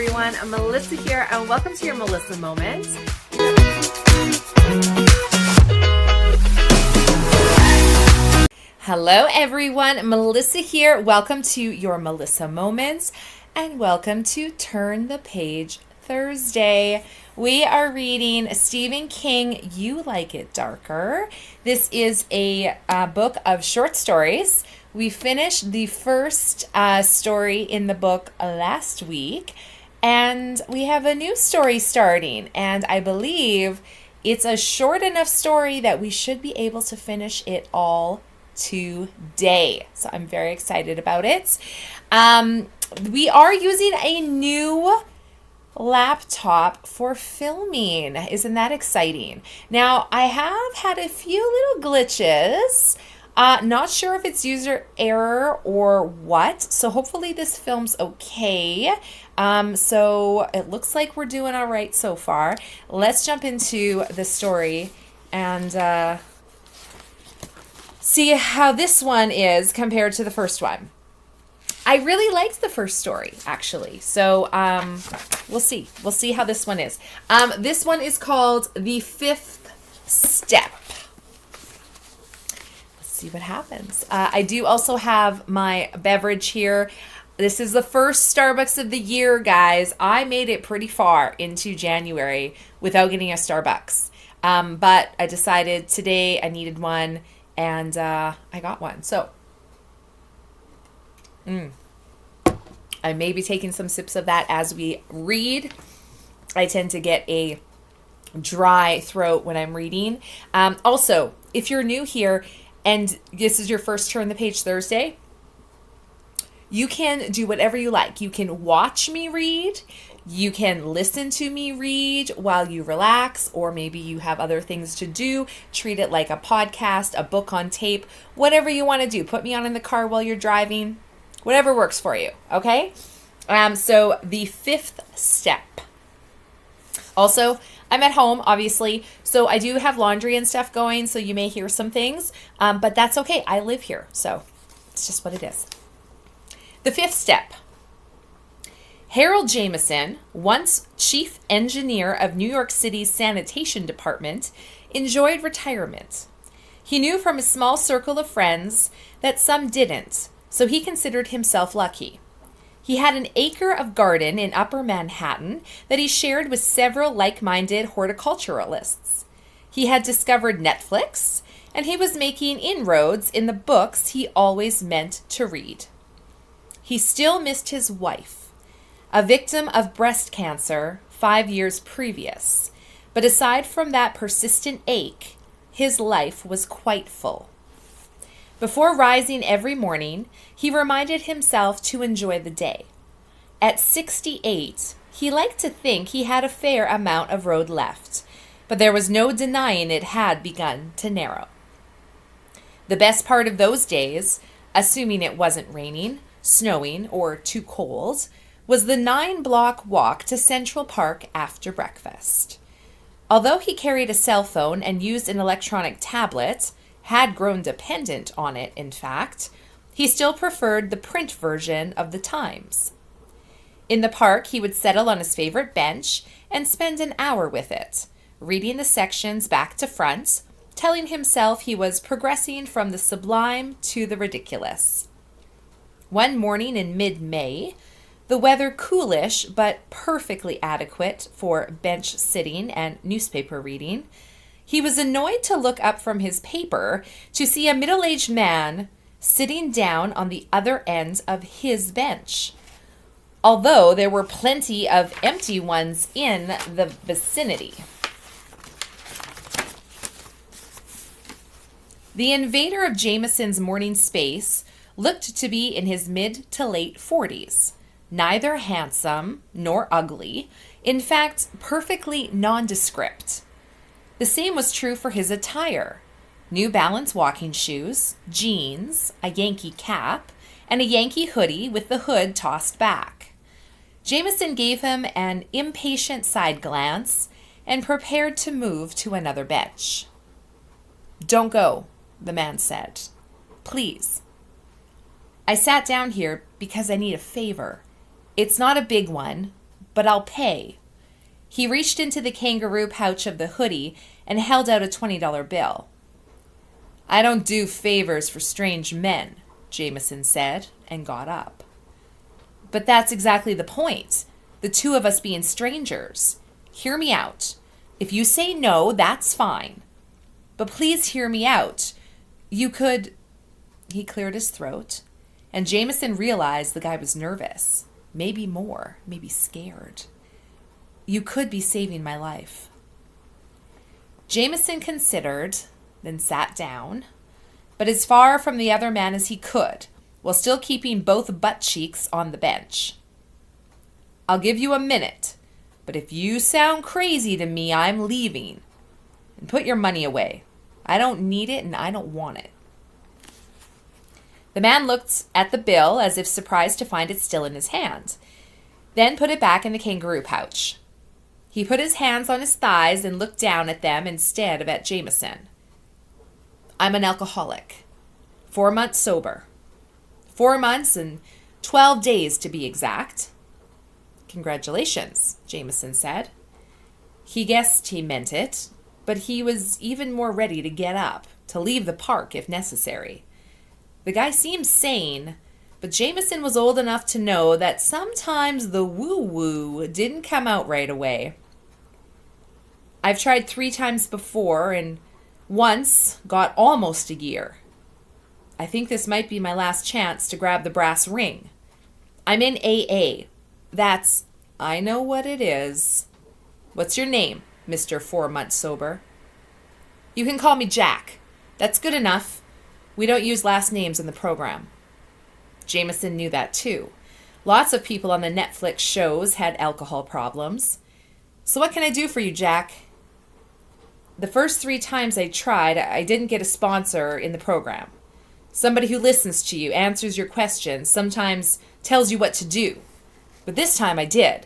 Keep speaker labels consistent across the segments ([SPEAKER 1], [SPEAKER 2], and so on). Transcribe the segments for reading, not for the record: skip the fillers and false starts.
[SPEAKER 1] everyone. I'm Melissa here, and welcome to your Melissa Moment. Hello, everyone. Melissa here. Welcome to your Melissa Moments, and welcome to Turn the Page Thursday. We are reading Stephen King, You Like It Darker. This is a book of short stories. We finished the first story in the book last week, and we have a new story starting, and I believe it's a short enough story that we should be able to finish it all today. So I'm very excited about it. We are using a new laptop for filming. Isn't that exciting? Now, I have had a few little glitches. Not sure if it's user error or what. So hopefully this film's okay. So it looks like we're doing all right so far. Let's jump into the story and see how this one is compared to the first one. I really liked the first story, actually. So we'll see. We'll see how this one is. This one is called The Fifth Step. See what happens. I do also have my beverage here. This is the first Starbucks of the year, guys. I made it pretty far into January without getting a Starbucks. But I decided today I needed one, and I got one. So I may be taking some sips of that as we read. I tend to get a dry throat when I'm reading. Also, if you're new here, and this is your first Turn the Page Thursday, you can do whatever you like. You can watch me read. You can listen to me read while you relax, or maybe you have other things to do. Treat it like a podcast, a book on tape, whatever you want to do. Put me on in the car while you're driving, whatever works for you, okay? So The Fifth Step. Also, I'm at home, obviously, so I do have laundry and stuff going, so you may hear some things, but that's okay. I live here, so it's just what it is. The Fifth Step. Harold Jameson, once chief engineer of New York City's sanitation department, enjoyed retirement. He knew from his small circle of friends that some didn't, so he considered himself lucky. He had an acre of garden in Upper Manhattan that he shared with several like-minded horticulturalists. He had discovered Netflix, and he was making inroads in the books he always meant to read. He still missed his wife, a victim of breast cancer 5 years previous, but aside from that persistent ache, his life was quite full. Before rising every morning, he reminded himself to enjoy the day. At 68, he liked to think he had a fair amount of road left, but there was no denying it had begun to narrow. The best part of those days, assuming it wasn't raining, snowing, or too cold, was the 9-block walk to Central Park after breakfast. Although he carried a cell phone and used an electronic tablet, had grown dependent on it, in fact, he still preferred the print version of the Times. In the park, he would settle on his favorite bench and spend an hour with it, reading the sections back to front, telling himself he was progressing from the sublime to the ridiculous. One morning in mid-May, the weather coolish but perfectly adequate for bench sitting and newspaper reading, he was annoyed to look up from his paper to see a middle-aged man sitting down on the other end of his bench, although there were plenty of empty ones in the vicinity. The invader of Jameson's morning space looked to be in his mid to late 40s, neither handsome nor ugly, in fact, perfectly nondescript. The same was true for his attire. New Balance walking shoes, jeans, a Yankee cap, and a Yankee hoodie with the hood tossed back. Jameson gave him an impatient side glance and prepared to move to another bench. "Don't go," the man said. "Please. I sat down here because I need a favor. It's not a big one, but I'll pay." He reached into the kangaroo pouch of the hoodie and held out a $20 bill. "I don't do favors for strange men," Jameson said, and got up. "But that's exactly the point. The two of us being strangers. Hear me out. If you say no, that's fine. But please hear me out. You could..." He cleared his throat, and Jameson realized the guy was nervous. Maybe more, maybe scared. "You could be saving my life." Jameson considered, then sat down, but as far from the other man as he could, while still keeping both butt cheeks on the bench. "I'll give you a minute, but if you sound crazy to me, I'm leaving. And put your money away. I don't need it and I don't want it." The man looked at the bill as if surprised to find it still in his hand, then put it back in the kangaroo pouch. He put his hands on his thighs and looked down at them instead of at Jameson. "I'm an alcoholic. 4 months sober. 4 months and 12 days to be exact." "Congratulations," Jameson said. He guessed he meant it, but he was even more ready to get up, to leave the park if necessary. The guy seemed sane, but Jameson was old enough to know that sometimes the woo-woo didn't come out right away. "I've tried 3 times before and once got almost a year. I think this might be my last chance to grab the brass ring. I'm in AA. That's..." "I know what it is. What's your name, Mr. 4 months sober?" "You can call me Jack. That's good enough. We don't use last names in the program." Jameson knew that too. Lots of people on the Netflix shows had alcohol problems. "So what can I do for you, Jack?" "The first 3 times I tried, I didn't get a sponsor in the program. Somebody who listens to you, answers your questions, sometimes tells you what to do. But this time I did.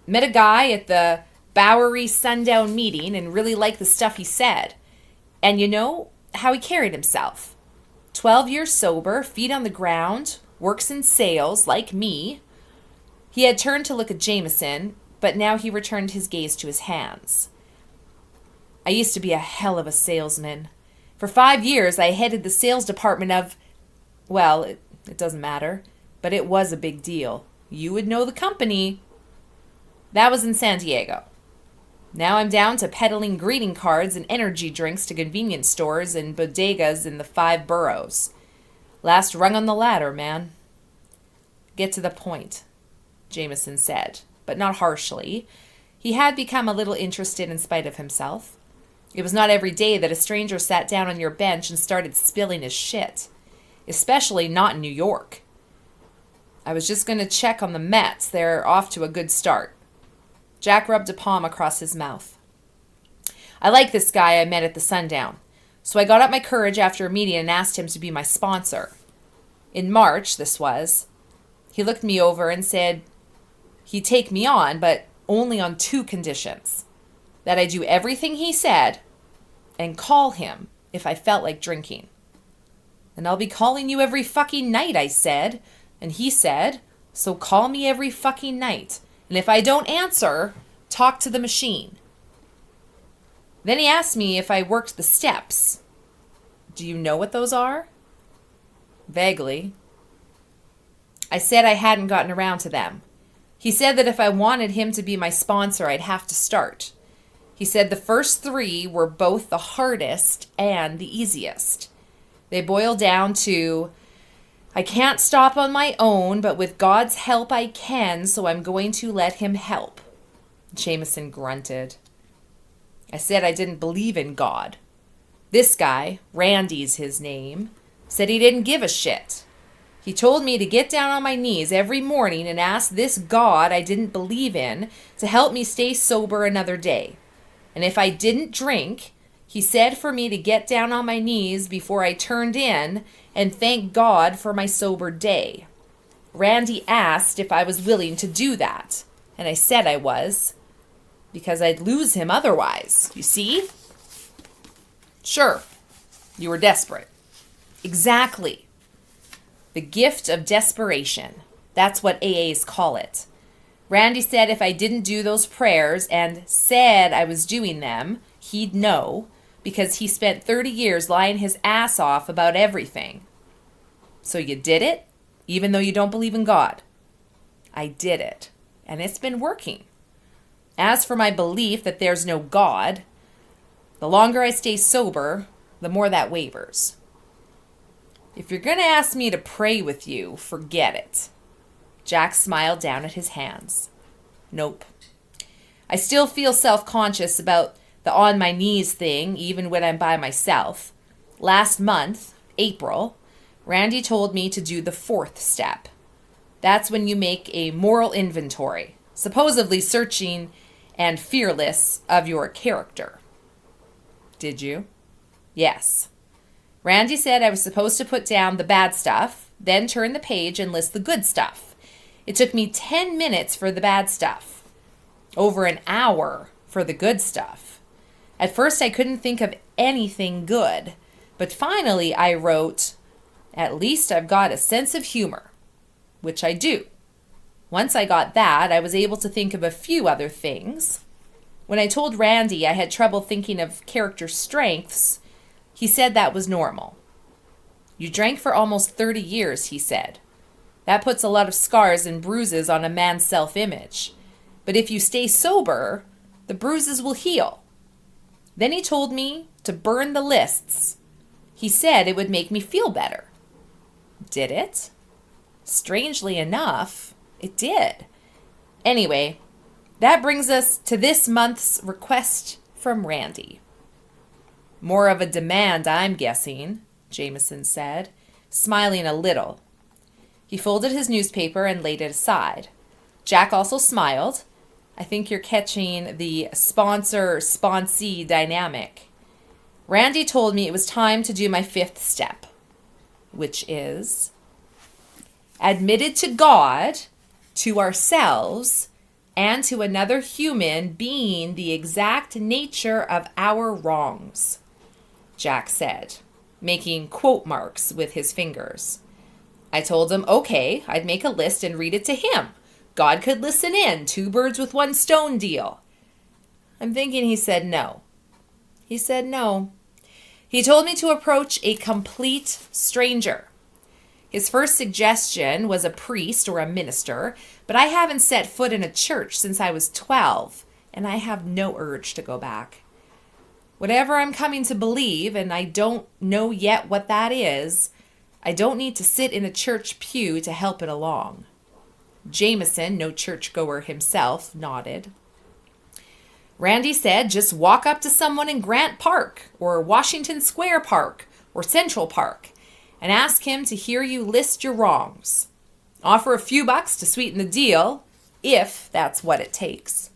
[SPEAKER 1] Met a guy at the Bowery Sundown meeting and really liked the stuff he said. And you know how he carried himself. 12 years sober, feet on the ground, works in sales, like me." He had turned to look at Jameson, but now he returned his gaze to his hands. "I used to be a hell of a salesman. For 5 years, I headed the sales department of... Well, it doesn't matter, but it was a big deal. You would know the company. That was in San Diego. Now I'm down to peddling greeting cards and energy drinks to convenience stores and bodegas in the 5 boroughs. Last rung on the ladder, man." "Get to the point," Jameson said, but not harshly. He had become a little interested in spite of himself. It was not every day that a stranger sat down on your bench and started spilling his shit. Especially not in New York. "I was just going to check on the Mets. They're off to a good start." Jack rubbed a palm across his mouth. "I like this guy I met at the Sundown, so I got up my courage after a meeting and asked him to be my sponsor. In March, this was. He looked me over and said he'd take me on, but only on 2 conditions. That I do everything he said and call him if I felt like drinking. And I'll be calling you every fucking night, I said. And he said, so call me every fucking night. And if I don't answer, talk to the machine. Then he asked me if I worked the steps. Do you know what those are?" "Vaguely." I said I hadn't gotten around to them. He said that if I wanted him to be my sponsor, I'd have to start. He said the first 3 were both the hardest and the easiest. They boil down to, I can't stop on my own, but with God's help I can, so I'm going to let him help. Jameson grunted. I said I didn't believe in God. This guy, Randy's his name, said he didn't give a shit. He told me to get down on my knees every morning and ask this God I didn't believe in to help me stay sober another day. And if I didn't drink, he said for me to get down on my knees before I turned in and thank God for my sober day. Randy asked if I was willing to do that, and I said I was, because I'd lose him otherwise, you see? Sure, you were desperate. Exactly. The gift of desperation. That's what AAs call it. Randy said if I didn't do those prayers and said I was doing them, he'd know, because he spent 30 years lying his ass off about everything. So you did it, even though you don't believe in God? I did it, and it's been working. As for my belief that there's no God, the longer I stay sober, the more that wavers. If you're going to ask me to pray with you, forget it. Jack smiled down at his hands. Nope. I still feel self-conscious about the on my knees thing, even when I'm by myself. Last month, April, Randy told me to do the 4th step. That's when you make a moral inventory, supposedly searching and fearless of your character. Did you? Yes. Randy said I was supposed to put down the bad stuff, then turn the page and list the good stuff. It took me 10 minutes for the bad stuff, over an hour for the good stuff. At first I couldn't think of anything good, but finally I wrote, at least I've got a sense of humor, which I do. Once I got that, I was able to think of a few other things. When I told Randy I had trouble thinking of character strengths, he said that was normal. You drank for almost 30 years, he said. That puts a lot of scars and bruises on a man's self-image. But if you stay sober, the bruises will heal. Then he told me to burn the lists. He said it would make me feel better. Did it? Strangely enough, it did. Anyway, that brings us to this month's request from Randy. More of a demand, I'm guessing, Jameson said, smiling a little. He folded his newspaper and laid it aside. Jack also smiled. I think you're catching the sponsor-sponsee dynamic. Randy told me it was time to do my 5th step, which is admitted to God, to ourselves, and to another human being the exact nature of our wrongs, Jack said, making quote marks with his fingers. I told him, okay, I'd make a list and read it to him. God could listen in, 2 birds with 1 stone deal. I'm thinking he said no. He said no. He told me to approach a complete stranger. His first suggestion was a priest or a minister, but I haven't set foot in a church since I was 12, and I have no urge to go back. Whatever I'm coming to believe, and I don't know yet what that is, I don't need to sit in a church pew to help it along. Jameson, no churchgoer himself, nodded. Randy said just walk up to someone in Grant Park or Washington Square Park or Central Park and ask him to hear you list your wrongs. Offer a few bucks to sweeten the deal, if that's what it takes.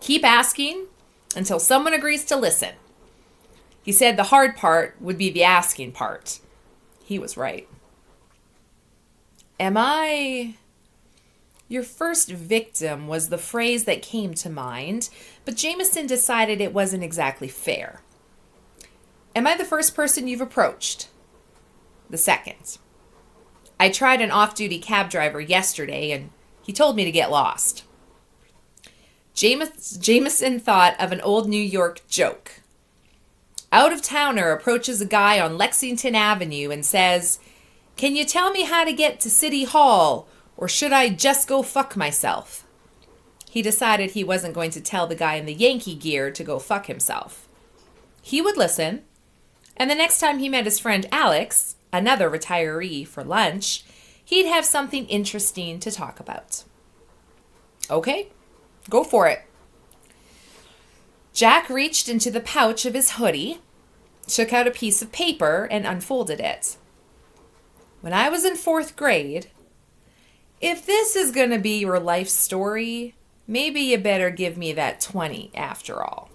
[SPEAKER 1] Keep asking until someone agrees to listen. He said the hard part would be the asking part. He was right. Am I... Your first victim was the phrase that came to mind, but Jameson decided it wasn't exactly fair. Am I the first person you've approached? The second. I tried an off-duty cab driver yesterday, and he told me to get lost. Jameson thought of an old New York joke. Out-of-towner approaches a guy on Lexington Avenue and says, "Can you tell me how to get to City Hall, or should I just go fuck myself?" He decided he wasn't going to tell the guy in the Yankee gear to go fuck himself. He would listen, and the next time he met his friend Alex, another retiree, for lunch, he'd have something interesting to talk about. Okay, go for it. Jack reached into the pouch of his hoodie, took out a piece of paper, and unfolded it. When I was in 4th grade, if this is going to be your life story, maybe you better give me that 20 after all.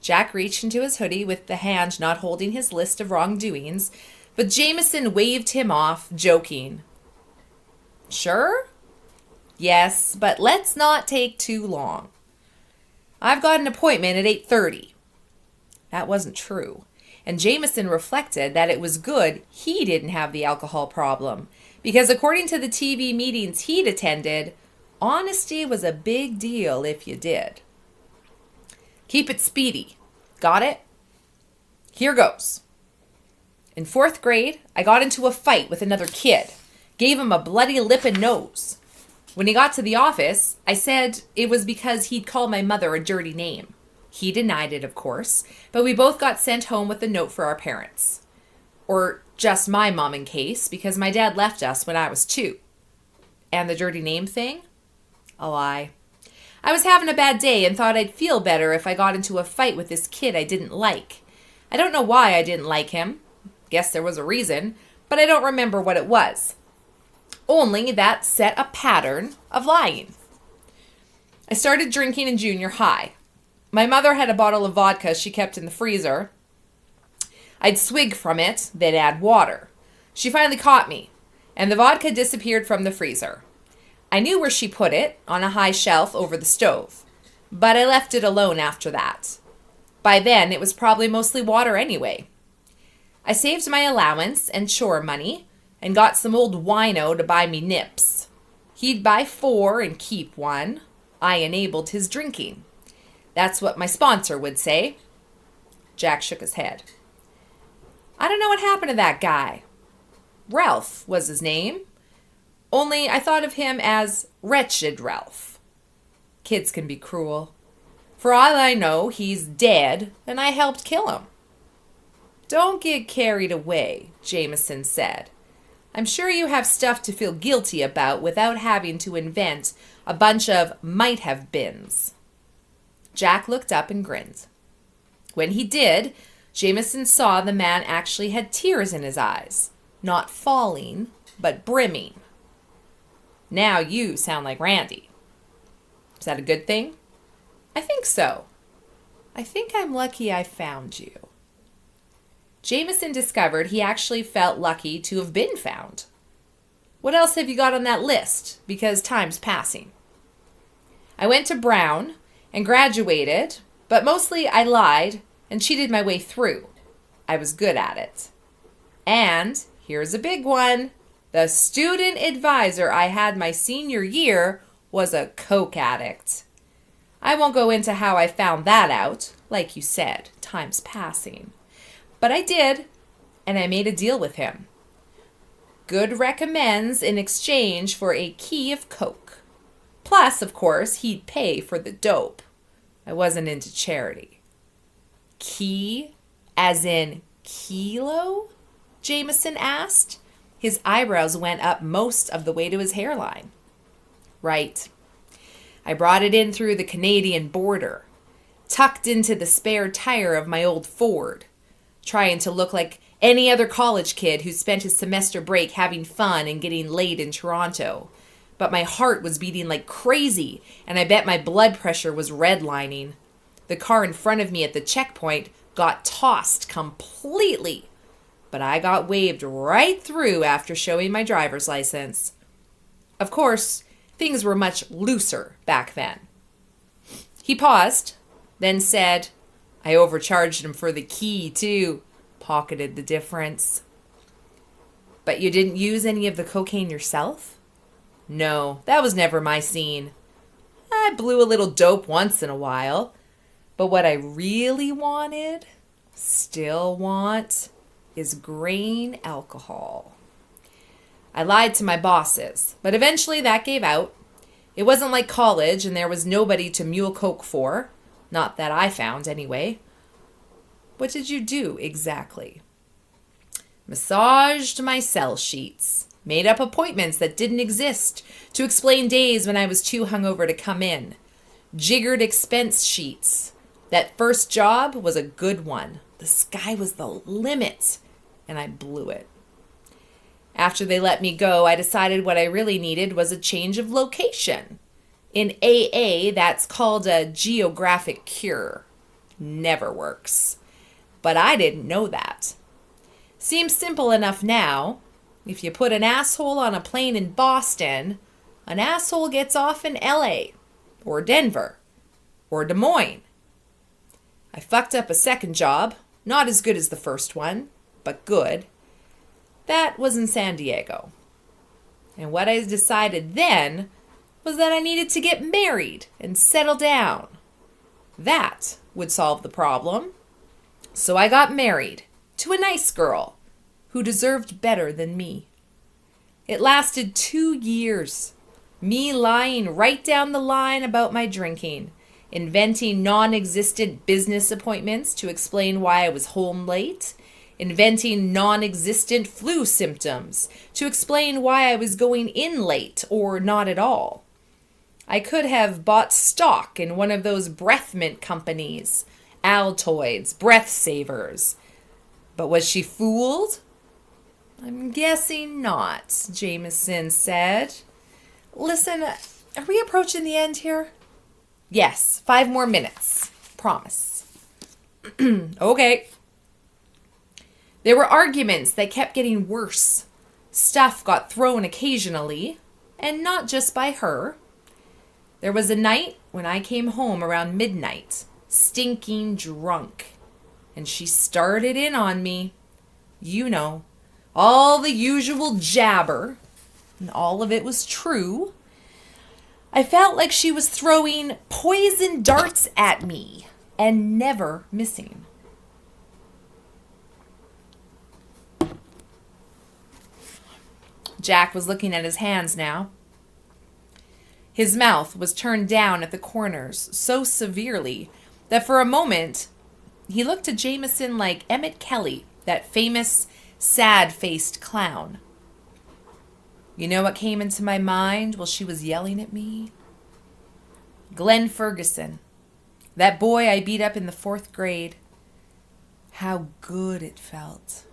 [SPEAKER 1] Jack reached into his hoodie with the hand not holding his list of wrongdoings, but Jameson waved him off, joking. Sure? Yes, but let's not take too long. I've got an appointment at 8:30. That wasn't true. And Jameson reflected that it was good he didn't have the alcohol problem, because according to the TV meetings he'd attended, honesty was a big deal if you did. Keep it speedy. Got it? Here goes. In 4th grade, I got into a fight with another kid. Gave him a bloody lip and nose. When he got to the office, I said it was because he'd called my mother a dirty name. He denied it, of course, but we both got sent home with a note for our parents. Or just my mom in case, because my dad left us when I was 2. And the dirty name thing? A lie. I was having a bad day and thought I'd feel better if I got into a fight with this kid I didn't like. I don't know why I didn't like him. Guess there was a reason, but I don't remember what it was. Only that set a pattern of lying. I started drinking in junior high. My mother had a bottle of vodka she kept in the freezer. I'd swig from it, then add water. She finally caught me, and the vodka disappeared from the freezer. I knew where she put it, on a high shelf over the stove, but I left it alone after that. By then, it was probably mostly water anyway. I saved my allowance and chore money and got some old wino to buy me nips. He'd buy 4 and keep 1. I enabled his drinking. That's what my sponsor would say. Jack shook his head. I don't know what happened to that guy. Ralph was his name. Only I thought of him as Wretched Ralph. Kids can be cruel. For all I know, he's dead, and I helped kill him. Don't get carried away, Jameson said. I'm sure you have stuff to feel guilty about without having to invent a bunch of might-have-beens. Jack looked up and grinned. When he did, Jameson saw the man actually had tears in his eyes. Not falling, but brimming. Now you sound like Randy. Is that a good thing? I think so. I think I'm lucky I found you. Jameson discovered he actually felt lucky to have been found. What else have you got on that list? Because time's passing. I went to Brown and graduated, but mostly I lied and cheated my way through. I was good at it. And here's a big one. The student advisor I had my senior year was a coke addict. I won't go into how I found that out. Like you said, time's passing. But I did, and I made a deal with him. Good recommends in exchange for a key of coke. Plus, of course, he'd pay for the dope. I wasn't into charity. Key, as in kilo? Jameson asked. His eyebrows went up most of the way to his hairline. Right. I brought it in through the Canadian border, tucked into the spare tire of my old Ford, trying to look like any other college kid who spent his semester break having fun and getting laid in Toronto. But my heart was beating like crazy, and I bet my blood pressure was redlining. The car in front of me at the checkpoint got tossed completely, but I got waved right through after showing my driver's license. Of course, things were much looser back then. He paused, then said, I overcharged him for the key, too. Pocketed the difference. But you didn't use any of the cocaine yourself? No, that was never my scene. I blew a little dope once in a while. But what I really wanted, still want, is grain alcohol. I lied to my bosses, but eventually that gave out. It wasn't like college, and there was nobody to mule coke for. Not that I found, anyway. What did you do, exactly? Massaged my cell sheets. Made up appointments that didn't exist to explain days when I was too hungover to come in. Jiggered expense sheets. That first job was a good one. The sky was the limit, and I blew it. After they let me go, I decided what I really needed was a change of location. In AA, that's called a geographic cure. Never works. But I didn't know that. Seems simple enough now. If you put an asshole on a plane in Boston, an asshole gets off in LA, or Denver, or Des Moines. I fucked up a second job, Not as good as the first one, but good. That was in San Diego. And what I decided then was that I needed to get married and settle down. That would solve the problem. So I got married to a nice girl who deserved better than me. It lasted 2 years, me lying right down the line about my drinking, inventing non-existent business appointments to explain why I was home late, inventing non-existent flu symptoms to explain why I was going in late or not at all. I could have bought stock in one of those breath mint companies, Altoids, Breath Savers. But was she fooled? I'm guessing not, Jameson said. Listen, are we approaching the end here? Yes, 5 more minutes. Promise. Okay. There were arguments that kept getting worse. Stuff got thrown occasionally, and not just by her. There was a night when I came home around midnight, stinking drunk, and she started in on me. You know, all the usual jabber, and all of it was true. I felt like she was throwing poison darts at me and never missing. Jack was looking at his hands now. His mouth was turned down at the corners so severely that for a moment he looked to Jameson like Emmett Kelly, that famous sad-faced clown. You know what came into my mind while she was yelling at me? Glenn Ferguson, that boy I beat up in the 4th grade. How good it felt.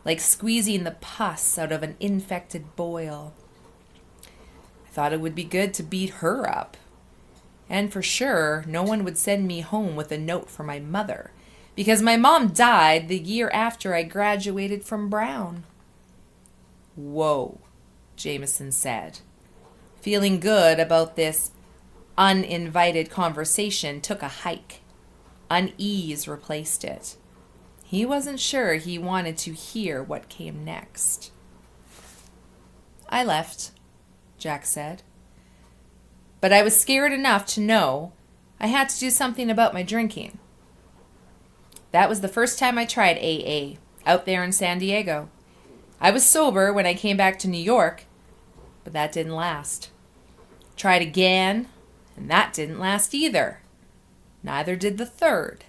[SPEAKER 1] Like squeezing the pus out of an infected boil. I thought it would be good to beat her up. And for sure, no one would send me home with a note for my mother, because my mom died the year after I graduated from Brown. Whoa, Jameson said. Feeling good about this uninvited conversation took a hike. Unease replaced it. He wasn't sure he wanted to hear what came next. I left, Jack said. But I was scared enough to know I had to do something about my drinking. That was the first time I tried AA, out there in San Diego. I was sober when I came back to New York, but that didn't last. Tried again, and that didn't last either. Neither did the third.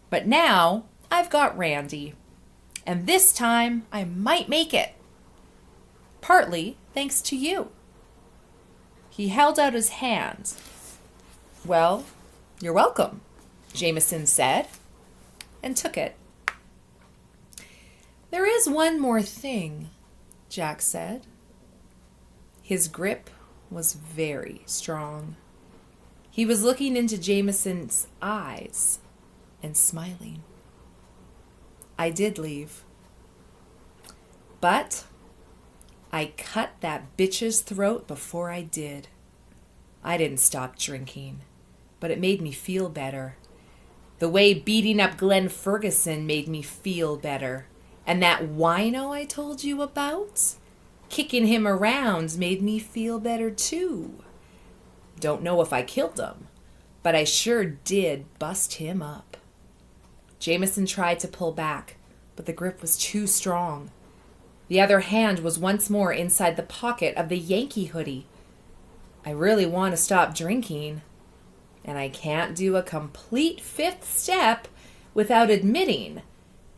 [SPEAKER 1] But now I've got Randy, and this time I might make it. Partly thanks to you. He held out his hand. Well, you're welcome, Jameson said, and took it. There is one more thing, Jack said. His grip was very strong. He was looking into Jameson's eyes and smiling. I did leave. But I cut that bitch's throat before I did. I didn't stop drinking, but it made me feel better. The way beating up Glenn Ferguson made me feel better. And that wino I told you about, kicking him around made me feel better too. Don't know if I killed him, but I sure did bust him up. Jameson tried to pull back, but the grip was too strong. The other hand was once more inside the pocket of the Yankee hoodie. I really want to stop drinking, and I can't do a complete 5th step without admitting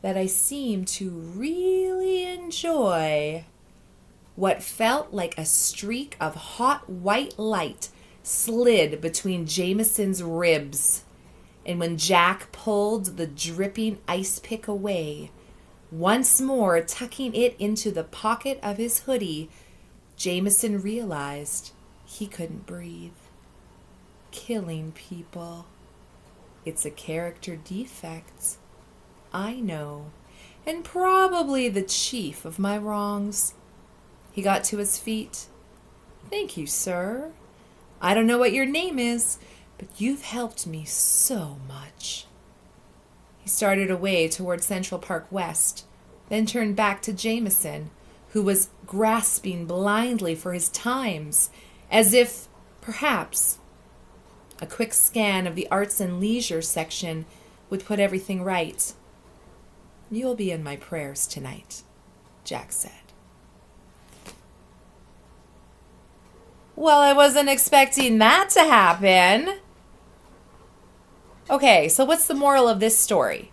[SPEAKER 1] that I seem to really enjoy what felt like a streak of hot white light slid between Jameson's ribs. And when Jack pulled the dripping ice pick away, once more tucking it into the pocket of his hoodie, Jameson realized he couldn't breathe. Killing people. It's a character defect. I know, and probably the chief of my wrongs. He got to his feet. Thank you, sir. I don't know what your name is, but you've helped me so much. He started away toward Central Park West, then turned back to Jameson, who was grasping blindly for his Times, as if, perhaps, a quick scan of the arts and leisure section would put everything right. "You'll be in my prayers tonight," Jack said. Well, I wasn't expecting that to happen. Okay, so what's the moral of this story?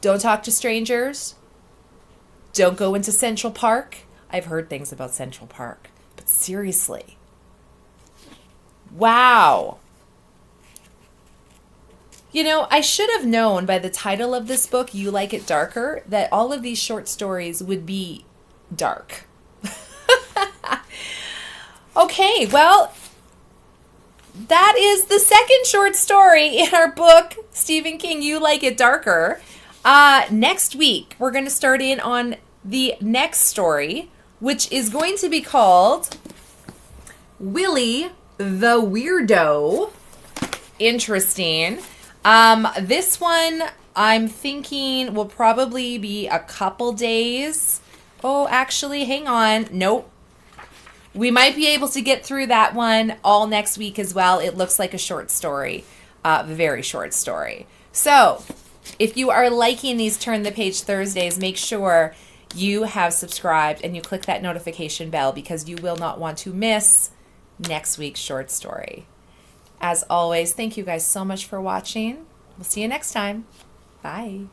[SPEAKER 1] Don't talk to strangers. Don't go into Central Park. I've heard things about Central Park, but seriously. Wow. You know, I should have known by the title of this book, You Like It Darker, that all of these short stories would be dark. Okay, well, that is the second short story in our book, Stephen King, You Like It Darker. Next week, we're going to start in on the next story, which is going to be called Willie the Weirdo. Interesting. This one, I'm thinking, will probably be a couple days. Oh, actually, hang on. Nope. We might be able to get through that one all next week as well. It looks like a short story, very short story. So if you are liking these Turn the Page Thursdays, make sure you have subscribed and you click that notification bell because you will not want to miss next week's short story. As always, thank you guys so much for watching. We'll see you next time. Bye.